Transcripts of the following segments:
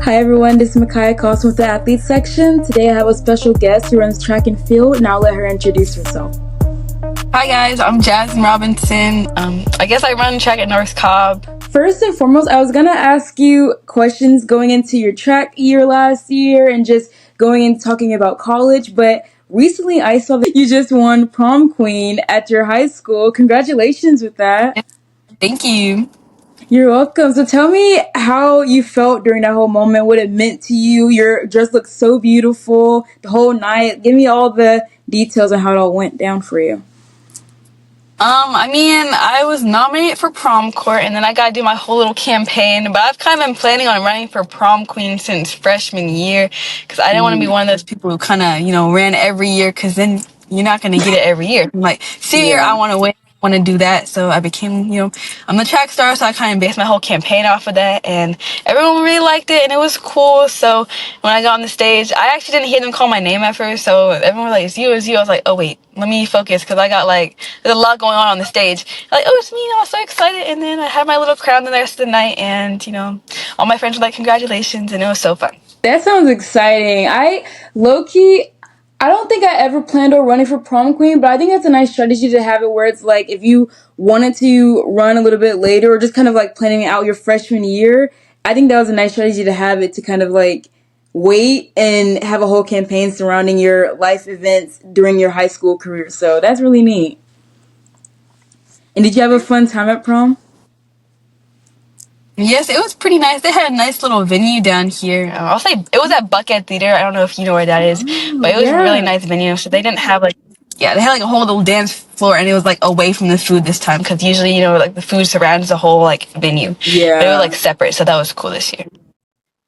Hi everyone, this is Makai Cost with the Athlete section. Today I have a special guest who runs track and field, and I'll let her introduce herself. Hi guys, I'm Jasmine Robinson. I guess I run track at North Cobb. First and foremost, I was gonna ask you questions going into your track year last year and just going and talking about college, but recently I saw that you just won prom queen at your high school. Congratulations with that. Thank you. You're welcome. So tell me how you felt during that whole moment, what it meant to you. Your dress looked so beautiful the whole night. Give me all the details on how it all went down for you. I was nominated for prom court, and then I got to do my whole little campaign. But I've kind of been planning on running for prom queen since freshman year, because I didn't want to be one of those people who kind of, ran every year, because then you're not going to get it every year. I'm like, senior year, I want to win. Want to do that, so I became, I'm the track star, so I kind of based my whole campaign off of that, and everyone really liked it, and it was cool. So when I got on the stage, I actually didn't hear them call my name at first, so everyone was like, it's you, it's you. I was like, oh wait, let me focus, because I got there's a lot going on the stage. Like, oh, it's me, I was so excited, and then I had my little crown the rest of the night, and all my friends were like, congratulations, and it was so fun. That sounds exciting. I don't think I ever planned on running for prom queen, but I think that's a nice strategy to have it where it's like if you wanted to run a little bit later or just kind of like planning out your freshman year, I think that was a nice strategy to have it to kind of like wait and have a whole campaign surrounding your life events during your high school career. So that's really neat. And did you have a fun time at prom? Yes, it was pretty nice. They had a nice little venue down here. I'll say it was at Buckhead Theater. I don't know if you know where that is, but it was a really nice venue. So they didn't have they had like a whole little dance floor, and it was like away from the food this time, because usually like the food surrounds the whole like venue. Yeah. But it was like separate, so that was cool this year.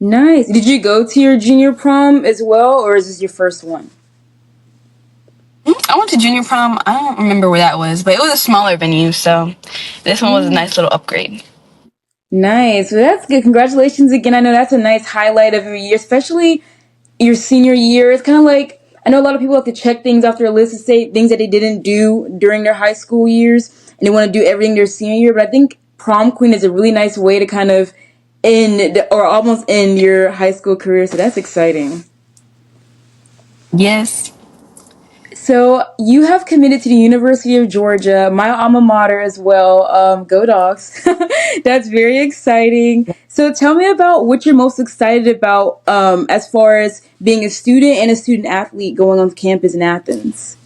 Nice. Did you go to your junior prom as well, or is this your first one? I went to junior prom. I don't remember where that was, but it was a smaller venue, so this one was a nice little upgrade. Nice. Well, that's good. Congratulations again. I know that's a nice highlight of your year, especially your senior year. It's kind of like, I know a lot of people have to check things off their list to say things that they didn't do during their high school years, and they want to do everything their senior year. But I think prom queen is a really nice way to kind of or almost end your high school career. So that's exciting. Yes. So you have committed to the University of Georgia, my alma mater as well. Go Dogs. That's very exciting. So tell me about what you're most excited about as far as being a student and a student athlete going on campus in Athens.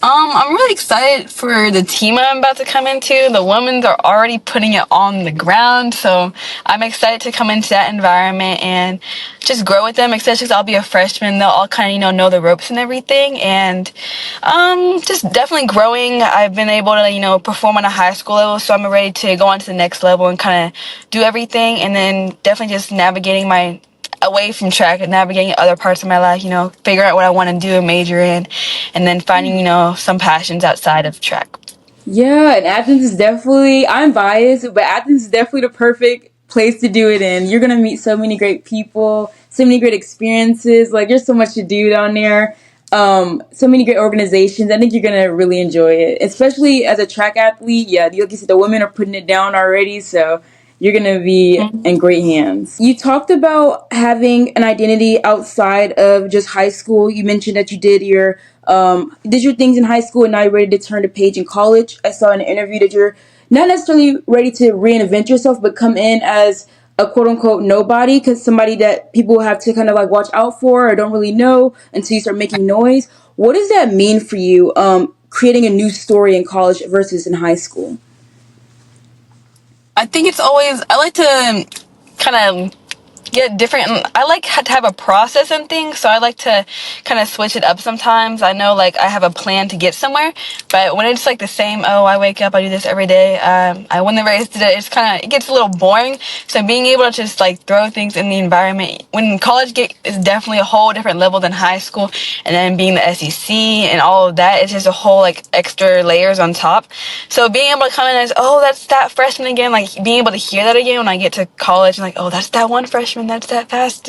I'm really excited for the team I'm about to come into. The women are already putting it on the ground, so I'm excited to come into that environment and just grow with them, especially because I'll be a freshman. They'll all kind of, know the ropes and everything, and just definitely growing. I've been able to, perform on a high school level, so I'm ready to go on to the next level and kind of do everything, and then definitely just navigating my away from track and navigating other parts of my life, figure out what I want to do and major in, and then finding, some passions outside of track. Yeah, and Athens is definitely, I'm biased, but Athens is definitely the perfect place to do it in. You're going to meet so many great people, so many great experiences. Like, there's so much to do down there. So many great organizations. I think you're going to really enjoy it, especially as a track athlete. Yeah, like you said, the women are putting it down already, so you're going to be in great hands. You talked about having an identity outside of just high school. You mentioned that you did your things in high school and now you're ready to turn the page in college. I saw in an interview that you're not necessarily ready to reinvent yourself, but come in as a quote unquote nobody, because somebody that people have to kind of like watch out for or don't really know until you start making noise. What does that mean for you, creating a new story in college versus in high school? I think I like to kind of get different. I like to have a process and things, so I like to kind of switch it up sometimes. I know I have a plan to get somewhere, but when it's like the same, oh, I wake up, I do this every day, I win the race today, it gets a little boring. So being able to just throw things in the environment when college is definitely a whole different level than high school, and then being the SEC and all of that, it's just a whole extra layers on top. So being able to come in as, oh, that's that freshman again, being able to hear that again when I get to college, and oh, that's that one freshman that's that fast.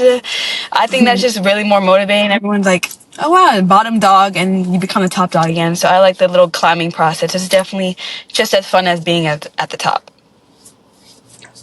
I think that's just really more motivating. Everyone's like, oh wow, bottom dog, and you become the top dog again. So I like the little climbing process. It's definitely just as fun as being at the top.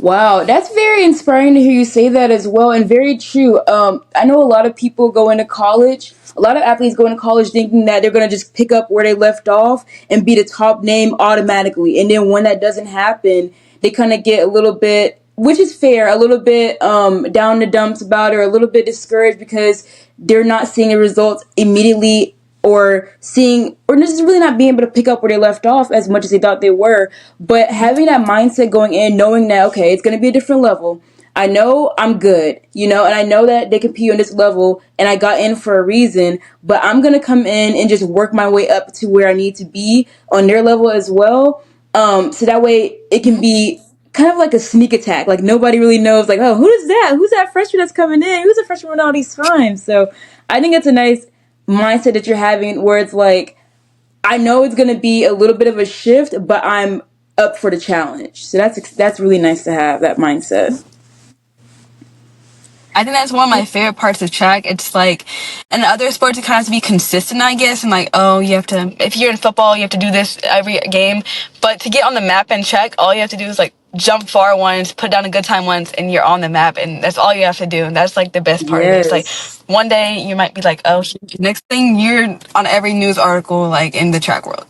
Wow, that's very inspiring to hear you say that as well, and very true. I know a lot of people go into college. A lot of athletes go into college thinking that they're gonna just pick up where they left off and be the top name automatically, and then when that doesn't happen, they kind of get a little bit, which is fair, a little bit down the dumps about it, or a little bit discouraged because they're not seeing the results immediately, or seeing, or just really not being able to pick up where they left off as much as they thought they were. But having that mindset going in, knowing that, okay, it's going to be a different level. I know I'm good, and I know that they compete on this level and I got in for a reason, but I'm going to come in and just work my way up to where I need to be on their level as well. So that way it can be kind of like a sneak attack. Like nobody really knows, like, oh, who is that? Who's that freshman that's coming in? Who's a freshman all these times? So I think it's a nice mindset that you're having where it's like, I know it's going to be a little bit of a shift, but I'm up for the challenge. So that's really nice to have that mindset. I think that's one of my favorite parts of track. It's like, in other sports, it kind of has to be consistent, I guess. And like, oh, you have to, if you're in football, you have to do this every game. But to get on the map and track, all you have to do is like jump far once, put down a good time once, and you're on the map. And that's all you have to do. And that's like the best part of it. It's like, Yes. one day you might be like, oh, next thing you're on every news article, like in the track world.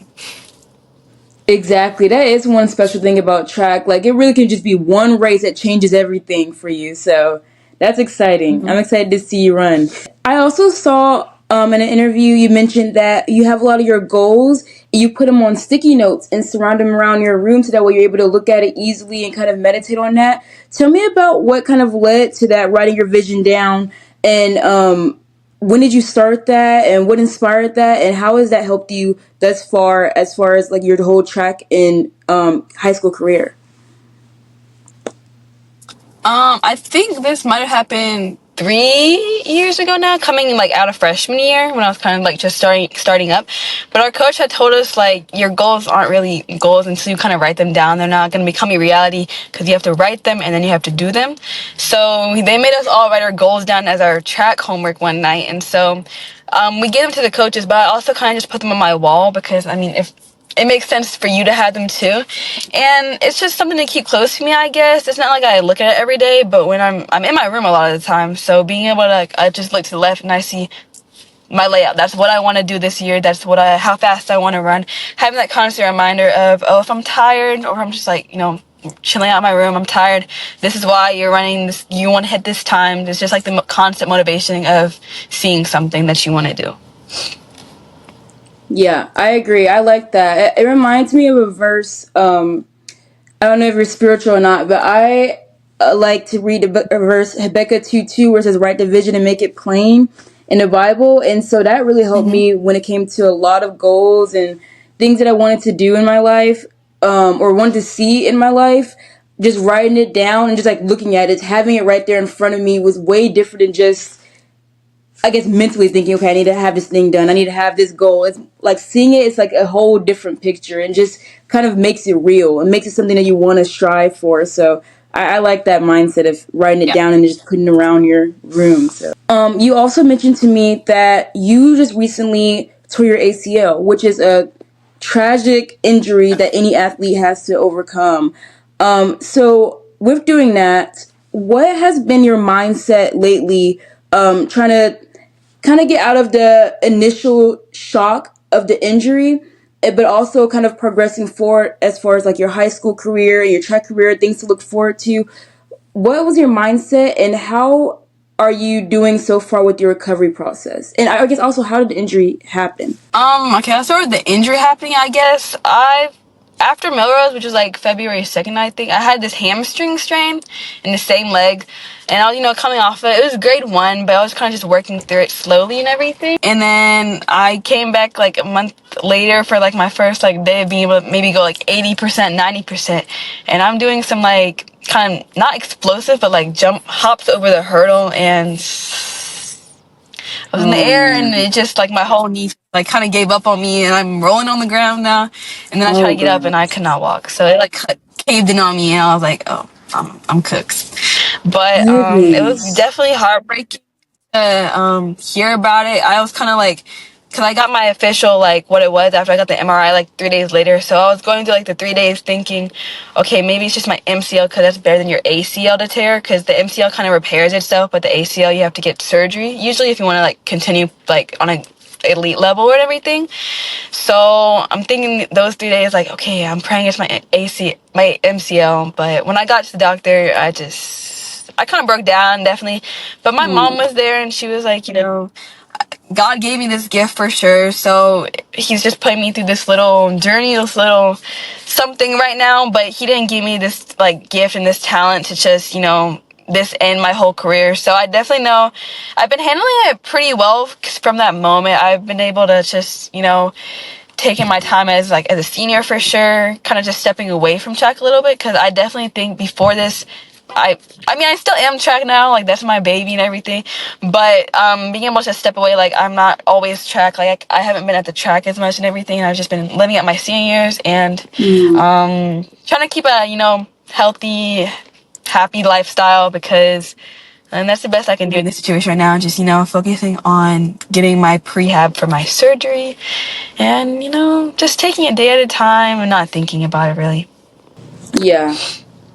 Exactly. That is one special thing about track. Like it really can just be one race that changes everything for you. So that's exciting. I'm excited to see you run. I also saw in an interview you mentioned that you have a lot of your goals. You put them on sticky notes and surround them around your room so that way you're able to look at it easily and kind of meditate on that. Tell me about what kind of led to that, writing your vision down, and when did you start that, and what inspired that, and how has that helped you thus far as like your whole track and high school career? I think this might have happened 3 years ago now, coming like out of freshman year when I was kind of like just starting up. But our coach had told us like your goals aren't really goals until you kind of write them down. They're not going to become a reality because you have to write them and then you have to do them. So they made us all write our goals down as our track homework one night, and so we gave them to the coaches, but I also kind of just put them on my wall because I mean if it makes sense for you to have them too. And it's just something to keep close to me, I guess. It's not like I look at it every day, but when I'm in my room a lot of the time. So being able to, I just look to the left and I see my layout. That's what I want to do this year. That's how fast I want to run. Having that constant reminder of, oh, if I'm tired or if I'm just like, chilling out in my room, I'm tired. This is why you're running this. You want to hit this time. It's just like the constant motivation of seeing something that you want to do. Yeah, I agree. I like that. It reminds me of a verse. I don't know if you're spiritual or not, but I like to read a verse, Habakkuk 2:2, where it says, write the vision and make it plain in the Bible. And so that really helped me when it came to a lot of goals and things that I wanted to do in my life, or wanted to see in my life. Just writing it down and just like looking at it, having it right there in front of me was way different than just, I guess, mentally thinking, okay, I need to have this thing done. I need to have this goal. It's like seeing it, it's like a whole different picture and just kind of makes it real and makes it something that you want to strive for. So I like that mindset of writing it Yeah. down and just putting it around your room. So, you also mentioned to me that you just recently tore your ACL, which is a tragic injury that any athlete has to overcome. So with doing that, what has been your mindset lately, trying to kind of get out of the initial shock of the injury, but also kind of progressing forward as far as like your high school career and your track career, things to look forward to? What was your mindset, and how are you doing so far with your recovery process? And I guess also, how did the injury happen? Okay, I started the injury happening, I guess. After Melrose, which was like February 2nd, I think, I had this hamstring strain in the same leg. And I was, coming off it. It was grade 1, but I was kind of just working through it slowly and everything. And then I came back like a month later for like my first like day of being able to maybe go like 80%, 90%. And I'm doing some like kind of not explosive, but like jump hops over the hurdle, and I was in the air, and it just like my whole knee like kind of gave up on me, and I'm rolling on the ground now. And then I try Oh to get up, and I gosh. could not walk. So it like caved in on me, and I was like, oh, I'm cooked. But it was Goodness. definitely heartbreaking to hear about it. I was kind of like because I got my official, like, what it was after I got the MRI, like, 3 days later. So I was going through, like, the 3 days thinking, okay, maybe it's just my MCL because that's better than your ACL to tear, because the MCL kind of repairs itself, but the ACL, you have to get surgery, usually if you want to, like, continue, like, on a elite level and everything. So I'm thinking those 3 days, like, okay, I'm praying it's my my MCL. But when I got to the doctor, I kind of broke down, definitely. But my mom was there, and she was like, God gave me this gift for sure, so he's just putting me through this little journey, this little something right now, but he didn't give me this, like, gift and this talent to just, this end my whole career. So I definitely know I've been handling it pretty well from that moment. I've been able to just, taking my time as a senior for sure, kind of just stepping away from track a little bit, because I definitely think before this, I still am track now, like, that's my baby and everything, but being able to step away, like, I'm not always track, like, I haven't been at the track as much and everything. I've just been living at my senior years and trying to keep a healthy, happy lifestyle, because and that's the best I can do in this situation right now. Just, focusing on getting my prehab for my surgery and, just taking it day at a time and not thinking about it really. Yeah.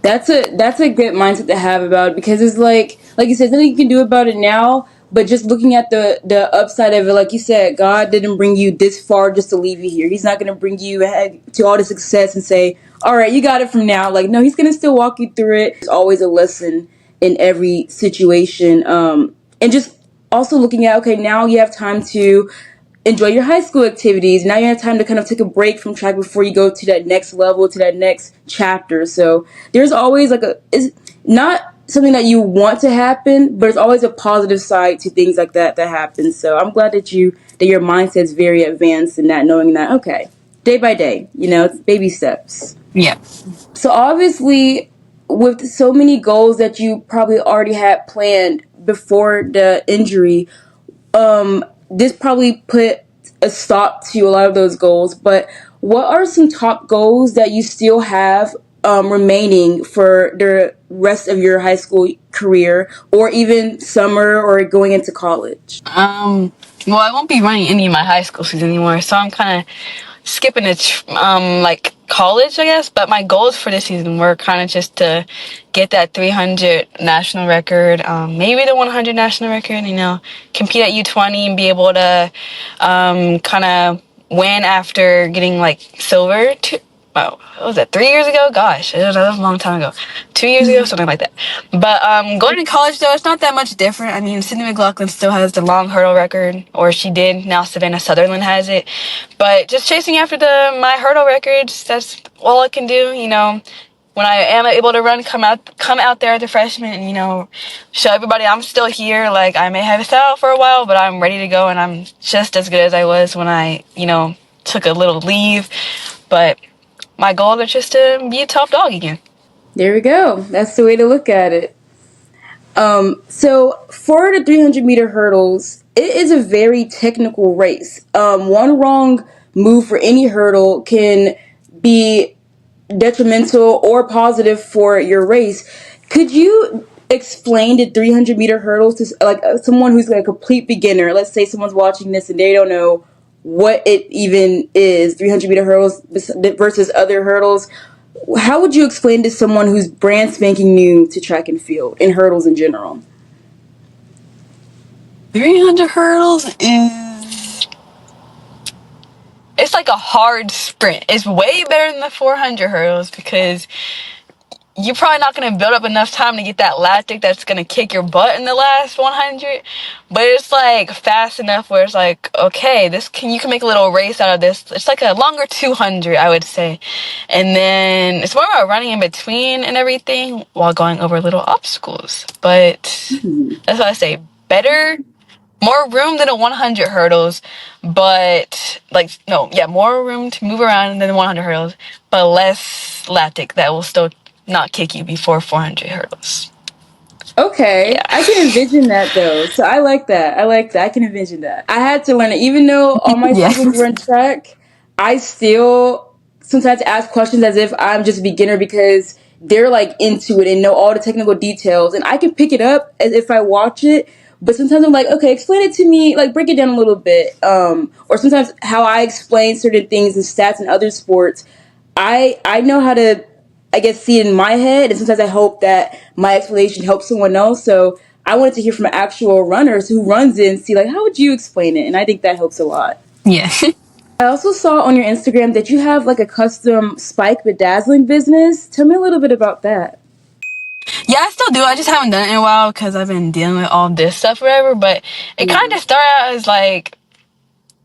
That's a good mindset to have about it, because it's like you said, nothing you can do about it now, but just looking at the upside of it, like you said, God didn't bring you this far just to leave you here. He's not going to bring you to all the success and say, all right, you got it from now. Like, no, he's going to still walk you through it. There's always a lesson in every situation. And just also looking at, okay, now you have time to enjoy your high school activities. Now you have time to kind of take a break from track before you go to that next level, to that next chapter. So there's always it's not something that you want to happen, but it's always a positive side to things like that happen. So I'm glad that your mindset's very advanced in that, knowing that, okay, day by day, it's baby steps. Yeah. So obviously, with so many goals that you probably already had planned before the injury, this probably put a stop to a lot of those goals. But what are some top goals that you still have remaining for the rest of your high school career, or even summer or going into college? Well, I won't be running any of my high school season anymore, so I'm kind of skipping it, college, I guess. But my goals for this season were kind of just to get that 300 national record, maybe the 100 national record, compete at U20 and be able to kind of win after getting, silver. Wow, what was that, 3 years ago? Gosh, that was a long time ago. 2 years ago, something like that. But going to college, though, it's not that much different. I mean, Sydney McLaughlin still has the long hurdle record, or she did. Now Savannah Sutherland has it. But just chasing after my hurdle records, that's all I can do, When I am able to run, come out there as a freshman and, show everybody I'm still here. Like, I may have sat out for a while, but I'm ready to go, and I'm just as good as I was when I, took a little leave. But my goal is just to be a top dog again. There we go. That's the way to look at it. So for the 300-meter hurdles, it is a very technical race. One wrong move for any hurdle can be detrimental or positive for your race. Could you explain the 300-meter hurdles to someone who's a complete beginner? Let's say someone's watching this and they don't know what it even is, 300-meter hurdles versus other hurdles. How would you explain to someone who's brand spanking new to track and field and hurdles in general? 300 hurdles is... it's like a hard sprint. It's way better than the 400 hurdles because you're probably not going to build up enough time to get that lactic that's going to kick your butt in the last 100. But it's fast enough where it's okay, you can make a little race out of this. It's like a longer 200, I would say. And then it's more about running in between and everything while going over little obstacles. But that's what I say. Better, more room than a 100 hurdles, but more room to move around than the 100 hurdles, but less lactic that will still not kick you before 400 hurdles. Okay, yeah. I can envision that though. So I like that. I can envision that. I had to learn it. Even though all my siblings run track, I still sometimes ask questions as if I'm just a beginner because they're into it and know all the technical details. And I can pick it up as if I watch it, But sometimes I'm like, okay, explain it to me, like break it down a little bit. Or sometimes how I explain certain things and stats in other sports, I know how to, I guess, see it in my head, and sometimes I hope that my explanation helps someone else. So I wanted to hear from actual runners who runs it and see like how would you explain it, and I think that helps a lot. Yeah. I also saw on your Instagram that you have like a custom spike bedazzling business. Tell me a little bit about that. Yeah, I still do. I just haven't done it in a while because I've been dealing with all this stuff, or whatever. But it kind Mm. of started out as like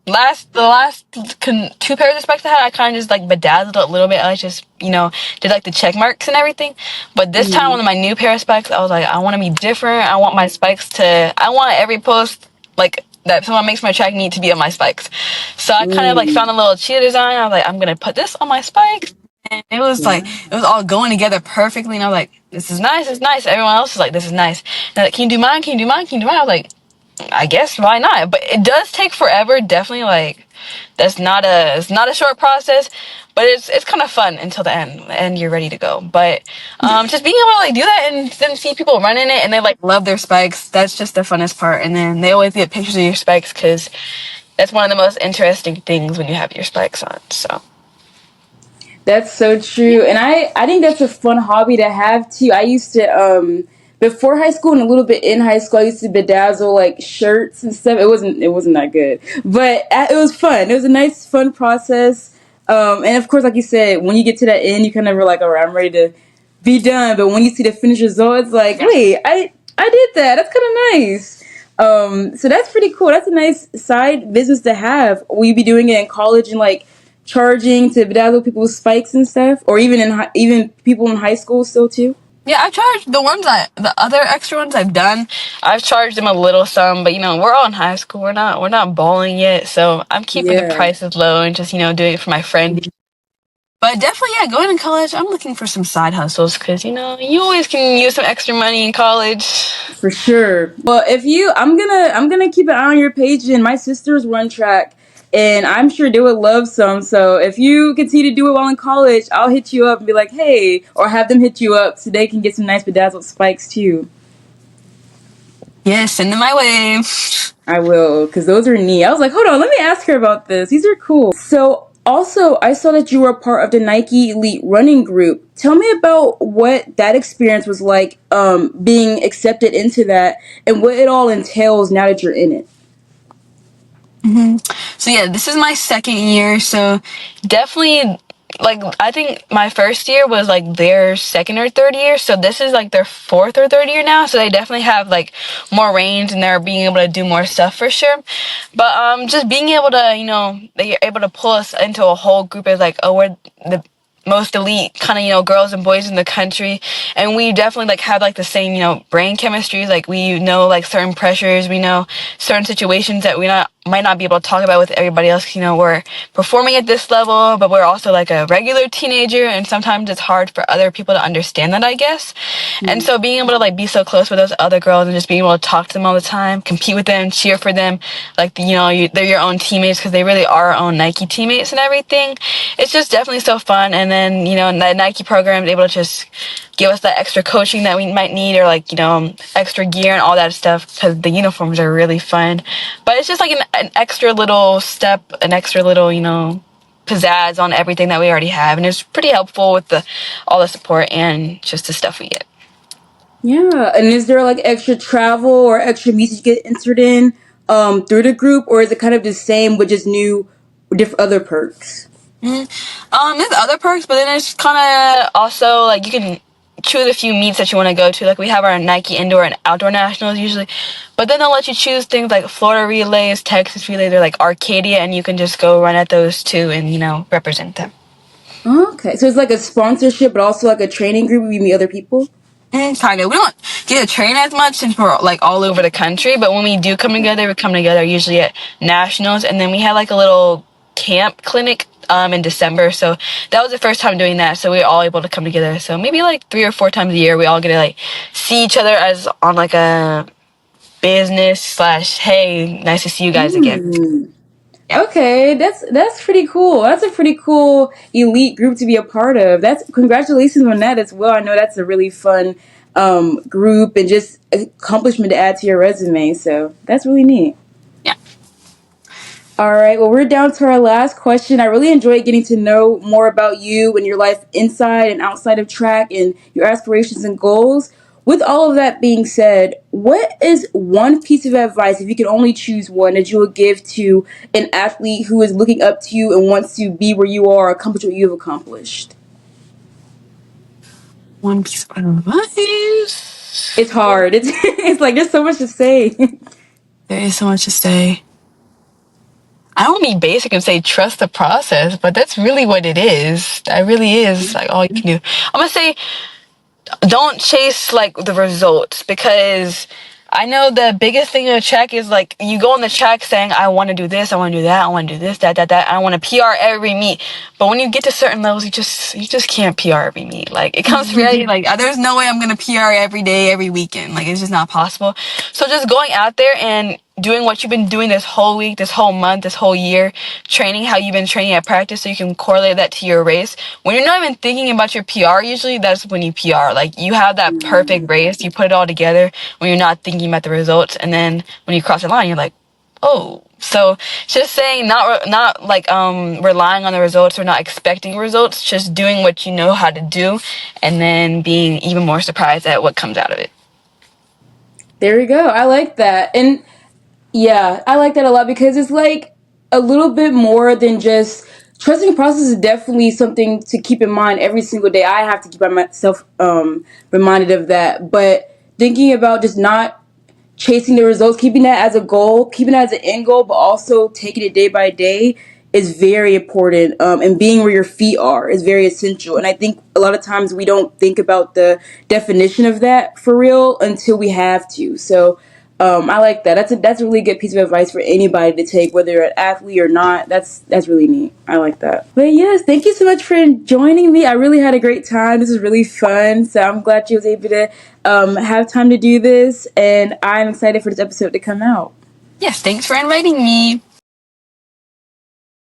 the last two pairs of spikes I had, I kind of just like bedazzled it a little bit. I just, did like the check marks and everything. But this time, Mm. on my new pair of spikes, I was like, I want to be different. I want my spikes I want every post like that someone makes my track need to be on my spikes. So I kind of like Mm. found a little cheetah design. I was like, I'm gonna put this on my spikes. And it was like, Wow. it was all going together perfectly. And I was like, this is nice, it's nice. Everyone else is like, this is nice. And they're like, can you do mine? Can you do mine? Can you do mine? I was like, I guess why not? But it does take forever. Definitely, like it's not a short process, but it's kind of fun until the end, and you're ready to go. But just being able to like do that and then see people running it and they like love their spikes. That's just the funnest part. And then they always get pictures of your spikes because that's one of the most interesting things when you have your spikes on. So. That's so true. And I think that's a fun hobby to have too. I used to before high school and a little bit in high school I used to bedazzle like shirts and stuff. It wasn't that good. But it was fun. It was a nice fun process. And of course, like you said, when you get to that end you kind of were like, all right, I'm ready to be done. But when you see the finished result, it's like, wait, I did that. That's kind of nice. So that's pretty cool. That's a nice side business to have. Will you be doing it in college and like charging to bedazzle people's spikes and stuff, or even even people in high school still too? Yeah, I've charged the other extra ones I've done. I've charged them a little some, but we're all in high school. We're not bowling yet, so I'm keeping the Yeah, prices low and just doing it for my friend. But definitely, yeah, going to college, I'm looking for some side hustles because you always can use some extra money in college. for sure. Well, if you, I'm gonna keep an eye on your page. And my sisters run track, and I'm sure they would love some. So if you continue to do it while in college, I'll hit you up and be like, hey, or have them hit you up so they can get some nice bedazzled spikes too. Yeah, send them my way. I will, because those are neat. I was like, hold on, let me ask her about this. These are cool. So, also, I saw that you were a part of the Nike Elite Running Group. Tell me about what that experience was like, being accepted into that, and what it all entails now that you're in it. So yeah, this is my second year, so definitely like I think my first year was like their second or third year, so this is like their fourth or third year now, so they definitely have like more range and they're being able to do more stuff for sure. But just being able to, they're able to pull us into a whole group as like, oh, we're the most elite kind of girls and boys in the country, and we definitely like have like the same brain chemistry. Like we know like certain pressures, we know certain situations that we might not be able to talk about with everybody else. We're performing at this level, but we're also like a regular teenager, and sometimes it's hard for other people to understand that, I guess. And so being able to like be so close with those other girls and just being able to talk to them all the time, compete with them, cheer for them, like they're your own teammates because they really are our own Nike teammates and everything. It's just definitely so fun. And then the Nike program is able to just give us that extra coaching that we might need, or like extra gear and all that stuff, because the uniforms are really fun. But it's just like an extra little step, an extra little pizzazz on everything that we already have, and it's pretty helpful with the all the support and just the stuff we get. Yeah, and is there like extra travel or extra meets you get entered in through the group, or is it kind of the same but just new, different other perks? There's other perks, but then it's kind of also like you can choose a few meets that you want to go to. Like we have our Nike indoor and outdoor nationals usually, but then they'll let you choose things like Florida relays, Texas relays, or like Arcadia, and you can just go run at those too and represent them. Okay, so it's like a sponsorship, but also like a training group where you meet other people. Kind of. We don't get to train as much since we're like all over the country, but when we do come together, we come together usually at nationals, and then we had like a little camp clinic in December, so that was the first time doing that, so we were all able to come together. So maybe like 3 or 4 times a year we all get to like see each other as on like a business slash hey, nice to see you guys again. Mm. Yeah. Okay, that's pretty cool. That's a pretty cool elite group to be a part of. That's congratulations on that as well. I know that's a really fun group and just accomplishment to add to your resume. So that's really neat. Yeah. All right. Well, we're down to our last question. I really enjoyed getting to know more about you and your life inside and outside of track and your aspirations and goals. With all of that being said, what is one piece of advice, if you could only choose one, that you would give to an athlete who is looking up to you and wants to be where you are, accomplish what you have accomplished? One piece of advice. It's hard. It's like there's so much to say. There is so much to say. I don't be basic and say trust the process, but that's really what it is. That really is like all you can do. I'm gonna say don't chase like the results, because I know the biggest thing in the track is like you go on the track saying I want to do this, I want to do that, I want to do this, that. I want to PR every meet. But when you get to certain levels, you just can't PR every meet. Like it comes to reality, like there's no way I'm gonna PR every day, every weekend. Like it's just not possible. So just going out there and doing what you've been doing this whole week, this whole month, this whole year, training how you've been training at practice so you can correlate that to your race. When you're not even thinking about your PR, usually that's when you PR. Like you have that perfect race, you put it all together when you're not thinking about the results, and then when you cross the line, you're like, oh. So just saying, not like relying on the results or not expecting results, just doing what you know how to do, and then being even more surprised at what comes out of it. There we go. I like that. And yeah, I like that a lot because it's like a little bit more than just trusting the process is definitely something to keep in mind every single day. I have to keep myself reminded of that. But thinking about just not chasing the results, keeping that as a goal, keeping that as an end goal, but also taking it day by day is very important. And being where your feet are is very essential. And I think a lot of times we don't think about the definition of that for real until we have to. So I like that. That's a really good piece of advice for anybody to take, whether you're an athlete or not. That's really neat. I like that. But yes, thank you so much for joining me. I really had a great time. This is really fun. So I'm glad you was able to have time to do this, and I'm excited for this episode to come out. Yes, thanks for inviting me.